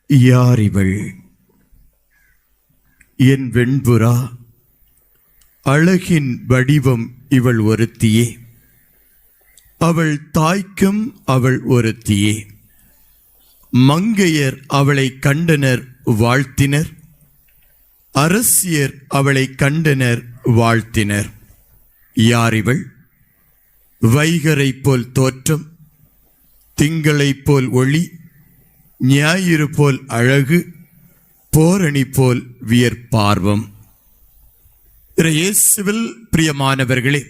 யார் இவள்? என் வெண்புறா, அழகின் வடிவம் இவள் ஒருத்தியே. அவள் தாய்க்கும் அவள் ஒருத்தியே. மங்கையர் அவளை கண்டனர் வாழ்த்தினர், அரசியர் அவளை கண்டனர் வாழ்த்தினர். யார் இவள்? வைகரை போல் தோற்றம், திங்களை போல் ஒளி, ஞாயிறு போல் அழகு, போரணி போல் வியற்பார்வம். இயேசுவில் பிரியமானவர்களே,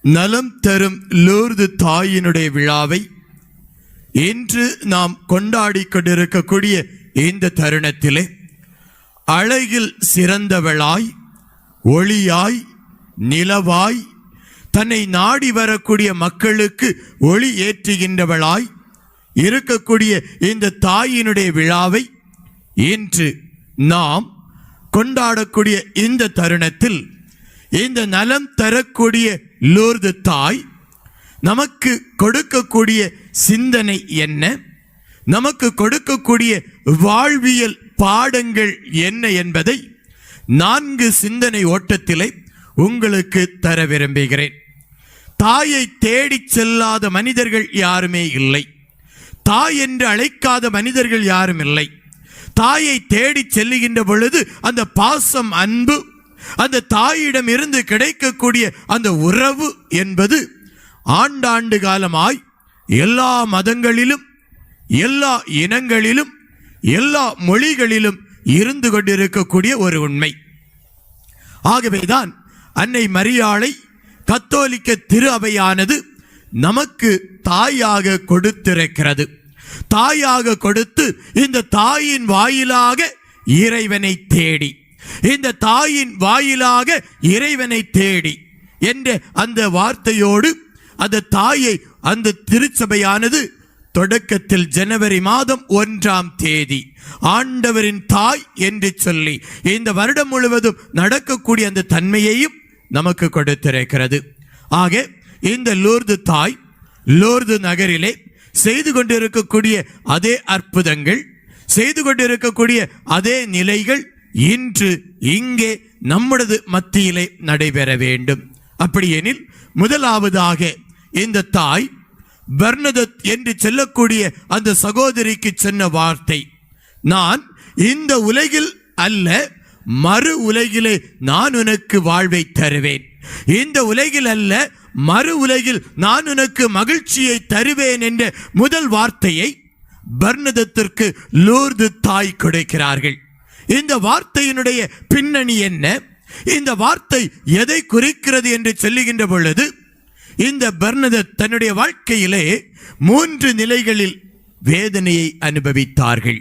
நலம் தரும் லூர்து தாயினுடைய விழாவை இன்று நாம் கொண்டாடி கொண்டிருக்கக்கூடிய இந்த தருணத்திலே அழகில் சிறந்தவளாய், ஒளியாய், நிலவாய், தன்னை நாடி வரக்கூடிய மக்களுக்கு ஒளி ஏற்றுகின்றவளாய் இருக்கக்கூடிய இந்த தாயினுடைய விழாவை இன்று நாம் கொண்டாடக்கூடிய இந்த தருணத்தில் இந்த நலம் தரக்கூடிய லூர்து தாய் நமக்கு கொடுக்கக்கூடிய சிந்தனை என்ன, நமக்கு கொடுக்கக்கூடிய வாழ்வியல் பாடங்கள் என்ன என்பதை 4 சிந்தனை ஓட்டத்திலே உங்களுக்கு தர விரும்புகிறேன். தாயை தேடி செல்லாத மனிதர்கள் யாருமே இல்லை. தாய் என்று அழைக்காத மனிதர்கள் யாரும் இல்லை. தாயை தேடி செல்லுகின்ற பொழுது அந்த பாசம், அன்பு, அந்த தாயிடம் இருந்து கிடைக்கக்கூடிய அந்த உறவு என்பது ஆண்டாண்டு காலமாய் எல்லா மதங்களிலும், எல்லா இனங்களிலும், எல்லா மொழிகளிலும் இருந்து கொண்டிருக்கக்கூடிய ஒரு உண்மை. ஆகவேதான் அன்னை மரியாளை கத்தோலிக்க திரு அவையானது நமக்கு தாயாக கொடுத்திருக்கிறது. தாயாக கொடுத்து இந்த தாயின் வாயிலாக இறைவனை தேடி, இந்த தாயின் வாயிலாக இறைவனை தேடி என்ற அந்த வார்த்தையோடு அந்த தாயை அந்த திருச்சபையானது தொடக்கத்தில் ஜனவரி மாதம் 1ஆம் தேதி ஆண்டவரின் தாய் என்று சொல்லி இந்த வருடம் முழுவதும் நடக்கக்கூடிய அந்த தன்மையையும் நமக்கு கொடுத்திருக்கிறது. ஆக இந்த லூர்து தாய் லூர்து நகரிலே செய்து கொண்டிருக்கக்கூடிய அதே அற்புதங்கள், செய்து கொண்டிருக்கக்கூடிய அதே நிலைகள் இன்று இங்கே நம்முடைய மத்தியிலே நடைபெற வேண்டும். அப்படியெனில் முதலாவதாக இந்த தாய் பெர்னதத் என்று சொல்லக்கூடிய அந்த சகோதரிக்கு சொன்ன வார்த்தை, நான் இந்த உலகில் அல்ல மறு உலகிலே நான் உனக்கு வாழ்வை தருவேன், இந்த உலகில் அல்ல மறு உலகில் நான் உனக்கு மகிழ்ச்சியை தருவேன் என்ற முதல் வார்த்தையை பெர்னதத்திற்கு லூர்து தாய் கொடுக்கிறார்கள். இந்த வார்த்தையினுடைய பின்னணி என்ன, இந்த வார்த்தை எதை குறிக்கிறது என்று சொல்லுகின்ற பொழுது, இந்த பெர்னதத் தன்னுடைய வாழ்க்கையிலே 3 நிலைகளில் வேதனையை அனுபவித்தார்கள்.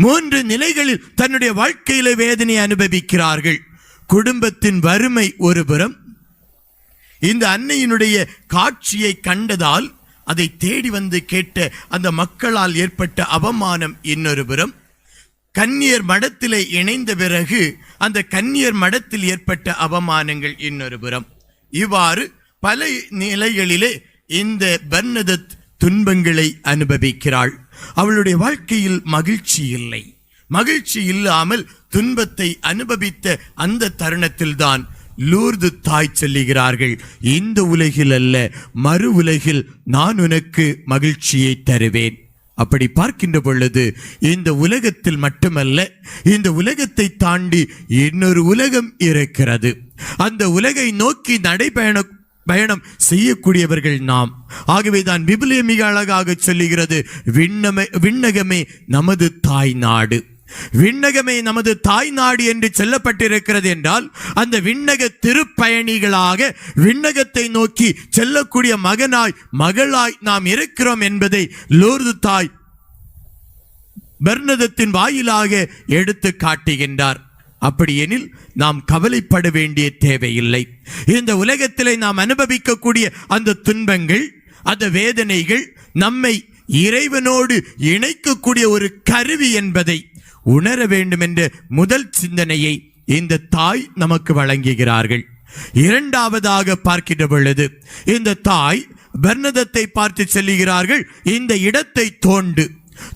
3 நிலைகளில் தன்னுடைய வாழ்க்கையிலே வேதனையை அனுபவிக்கிறார்கள். குடும்பத்தின் வறுமை ஒருபுறம், இந்த அன்னையினுடைய காட்சியை கண்டதால் அதை தேடி வந்து கேட்ட அந்த மக்களால் ஏற்பட்ட அவமானம் இன்னொரு புறம், கன்னியர் மடத்திலே இணைந்த பிறகு அந்த கன்னியர் மடத்தில் ஏற்பட்ட அவமானங்கள் இன்னொரு புறம். இவ்வாறு பல நிலைகளிலே இந்த பெர்னதத் துன்பங்களை அனுபவிக்கிறாள். அவளுடைய வாழ்க்கையில் மகிழ்ச்சி இல்லை. மகிழ்ச்சி இல்லாமல் துன்பத்தை அனுபவித்த அந்த தருணத்தில் தான் லூர்து தாய் சொல்லுகிறார்கள், இந்த உலகில் அல்ல மறு உலகில் நான் உனக்கு மகிழ்ச்சியை தருவேன். அப்படி பார்க்கின்ற பொழுது இந்த உலகத்தில் மட்டுமல்ல, இந்த உலகத்தை தாண்டி இன்னொரு உலகம் இருக்கிறது. அந்த உலகை நோக்கி பயணம் செய்யக்கூடியவர்கள் நாம். ஆகவேதான் விபிலியம் மிக அழகாக சொல்லுகிறது, விண்ணகமே நமது தாய் நாடு. விண்ணகமே நமது தாய் நாடு என்று சொல்லப்பட்டிருக்கிறது என்றால், அந்த விண்ணக திருப்பயணிகளாக விண்ணகத்தை நோக்கி செல்லக்கூடிய மகனாய் மகளாய் நாம் இருக்கிறோம் என்பதை லூர்து தாய் பெர்னதத்தின் வாயிலாக எடுத்து காட்டுகின்றார். அப்படியெனில் நாம் கவலைப்பட வேண்டிய தேவையில்லை. இந்த உலகத்திலே நாம் அனுபவிக்கக்கூடிய அந்த துன்பங்கள், அந்த வேதனைகள் நம்மை இறைவனோடு இணைக்கக்கூடிய ஒரு கருவி என்பதை உணர வேண்டும் என்ற முதல் சிந்தனையை இந்த தாய் நமக்கு வழங்குகிறார்கள். இரண்டாவதாக பார்க்கின்ற பொழுது இந்த தாய் பெர்னதத்தை பார்த்து சொல்லுகிறார்கள், இந்த இடத்தை தோண்டு,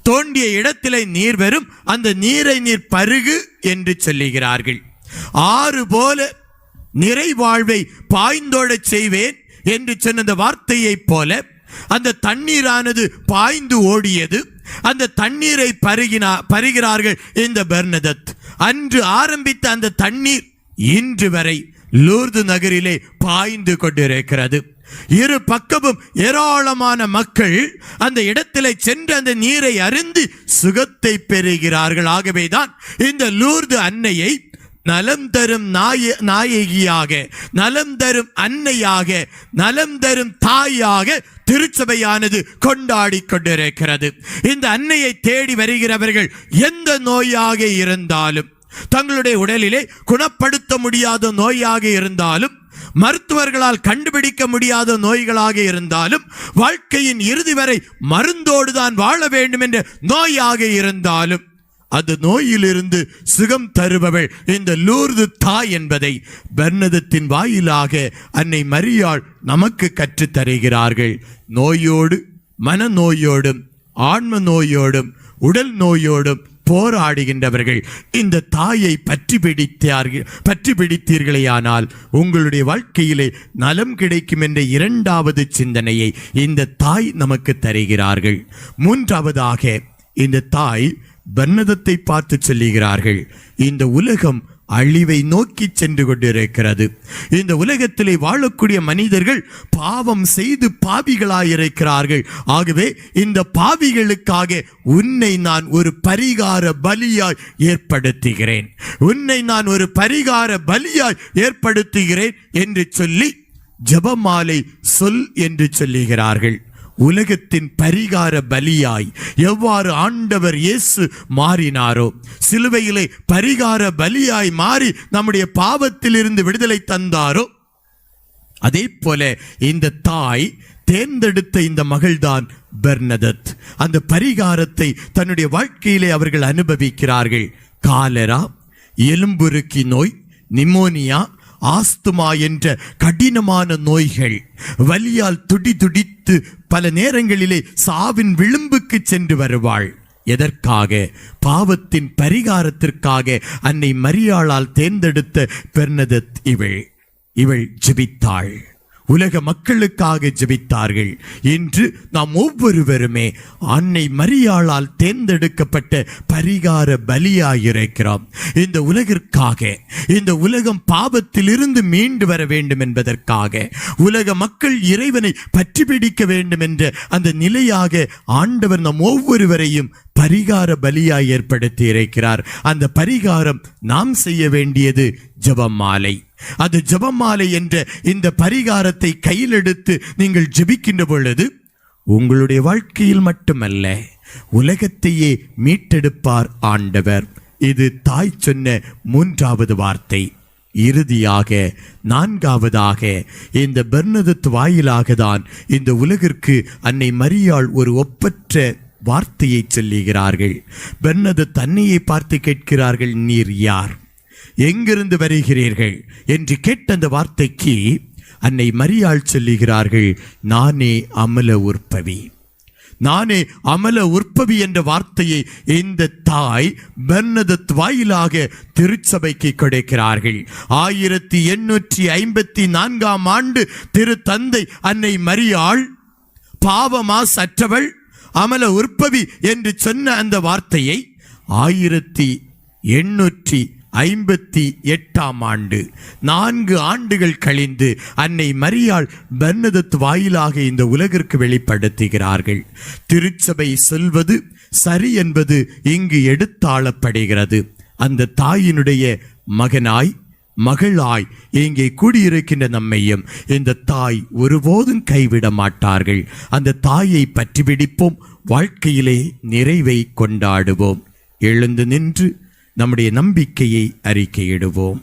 தோண்டிய இடத்திலே நீர் வரும், அந்த நீரை நீர் பருகு என்று சொல்லுகிறார்கள். ஆறு போல நிறைவாழ்வை பாய்ந்தோட செய்வேன் என்று சொன்ன வார்த்தையை போல அந்த தண்ணீரானது பாய்ந்து ஓடியது. அந்த தண்ணீரை பருகிறார்கள் இந்த பெர்னதத். அன்று ஆரம்பித்த அந்த தண்ணீர் இன்று வரை லூர்து நகரிலே பாய்ந்து கொண்டிருக்கிறது. இரு பக்கமும் ஏராளமான மக்கள் அந்த இடத்திலே சென்று அந்த நீரை அருந்தி சுகத்தை பெறுகிறார்கள். ஆகவேதான் இந்த லூர்து அன்னையை நலம் தரும் நாயகியாக, நலம் தரும் அன்னையாக, நலம் தரும் தாயாக திருச்சபையானது கொண்டாடி கொண்டிருக்கிறது. இந்த அன்னையை தேடி வருகிறவர்கள் எந்த நோயாக இருந்தாலும், தங்களுடைய உடலிலே குணப்படுத்த முடியாத நோயாக இருந்தாலும், மருத்துவர்களால் கண்டுபிடிக்க முடியாத நோய்களாக இருந்தாலும், வாழ்க்கையின் இறுதி வரை மருந்தோடு தான் வாழ வேண்டும் என்ற நோயாக இருந்தாலும், அந்த நோயிலிருந்து சுகம் தருபவள் இந்த லூர்து தாய் என்பதை பெர்னதத்தின் வாயிலாக அன்னை மரியாள் நமக்கு கற்றுத் தருகிறார்கள். நோயோடு, மனநோயோடும், ஆன்ம நோயோடும், உடல் நோயோடும் போராடுகின்றவர்கள் இந்த தாயை பற்றி பிடித்தீர்களேயானால் உங்களுடைய வாழ்க்கையிலே நலம் கிடைக்கும் என்ற இரண்டாவது சிந்தனையை இந்த தாய் நமக்கு தருகிறார்கள். மூன்றாவதாக இந்த தாய் பெர்னதத்தை பார்த்து சொல்லுகிறார்கள், இந்த உலகம் அழிவை நோக்கி சென்று கொண்டிருக்கிறது. இந்த உலகத்திலே வாழக்கூடிய மனிதர்கள் பாவம் செய்து பாவிகளாயிருக்கிறார்கள். ஆகவே இந்த பாவிகளுக்காக உன்னை நான் ஒரு பரிகார பலியாய் ஏற்படுத்துகிறேன், உன்னை நான் ஒரு பரிகார பலியாய் ஏற்படுத்துகிறேன் என்று சொல்லி ஜெபமாலை சொல் என்று சொல்லுகிறார்கள். உலகத்தின் பரிகார பலியாய் எவ்வாறு ஆண்டவர் இயேசு மாறினாரோ, சிலுவையிலே பரிகார பலியாய் மாறி நம்முடைய பாவத்திலிருந்து விடுதலை தந்தாரோ, அதே போல இந்த தாய் தேர்ந்தெடுத்த இந்த மகள்தான் பெர்னதத். அந்த பரிகாரத்தை தன்னுடைய வாழ்க்கையிலே அவர்கள் அனுபவிக்கிறார்கள். காலரா, எலும்புருக்கி நோய், நிமோனியா, ஆஸ்துமா என்ற கடினமான நோய்கள், வலியால் துடித்து பல நேரங்களிலே சாவின் விளிம்புக்கு சென்று வருவாள். எதற்காக? பாவத்தின் பரிகாரத்திற்காக அன்னை மரியாளால் தேர்ந்தெடுத்த பெர்னதத் இவள் ஜெபித்தாள். உலக மக்களுக்காக ஜெபித்தார்கள். இன்று நாம் ஒவ்வொருவருமே அன்னை மரியாளால் தேர்ந்தெடுக்கப்பட்ட பரிகார பலியாயிருக்கிறோம். இந்த உலகிற்காக, இந்த உலகம் பாவத்திலிருந்து மீண்டு வர வேண்டும் என்பதற்காக, உலக மக்கள் இறைவனை பற்றி பிடிக்க வேண்டும் என்ற அந்த நிலையாக ஆண்டவர் நம் ஒவ்வொருவரையும் பரிகார பலியாய் ஏற்படுத்தி இருக்கிறார். அந்த பரிகாரம் நாம் செய்ய வேண்டியது ஜெபமாலை. அது ஜெபமாலை என்ற இந்த பரிகாரத்தை கையில் எடுத்து நீங்கள் ஜெபிக்கின்ற பொழுது உங்களுடைய வாழ்க்கையில் மட்டுமல்ல, உலகத்தையே மீட்டெடுப்பார் ஆண்டவர். இது தாய் சொன்ன மூன்றாவது வார்த்தை. இறுதியாக நான்காவதாக இந்த பெர்னதத் வாயிலாக தான் இந்த உலகிற்கு அன்னை மரியாள் ஒரு ஒப்பற்ற வார்த்தையை சொல்லுகிறார்கள். பெர்னதத் அன்னையை பார்த்து கேட்கிறார்கள், நீர் யார், எங்கிருந்து வருகிறீர்கள் என்று கேட்ட அந்த வார்த்தைக்கு அன்னை மரியாள் சொல்லுகிறார்கள், நானே அமல உற்பவி. நானே அமல உற்பவி என்ற வார்த்தையை இந்த தாய் பெர்னதத் வாயிலாக திருச்சபைக்கு கொடுக்கிறார்கள். 1854 ஆண்டு திருத்தந்தை அன்னை மரியாள் பாவமாசற்றவள், அமல உற்பவி என்று சொன்ன அந்த வார்த்தையை 1858 ஆண்டு 4 ஆண்டுகள் கழிந்து அன்னை மரியாள் பெர்னதத் வாயிலாக இந்த உலகிற்கு வெளிப்படுத்துகிறார்கள். திருச்சபை சொல்வது சரி என்பது இங்கு எடுத்தாளப்படுகிறது. அந்த தாயினுடைய மகனாய், மகளாய் இங்கே கூடியிருக்கின்ற நம்மையும் இந்த தாய் ஒருபோதும் கைவிட மாட்டார்கள். அந்த தாயை பற்றி பிடிப்போம், வாழ்க்கையிலே நிறைவை கொண்டாடுவோம். எழுந்து நின்று நம்முடைய நம்பிக்கையை அறிக்கையிடுவோம்.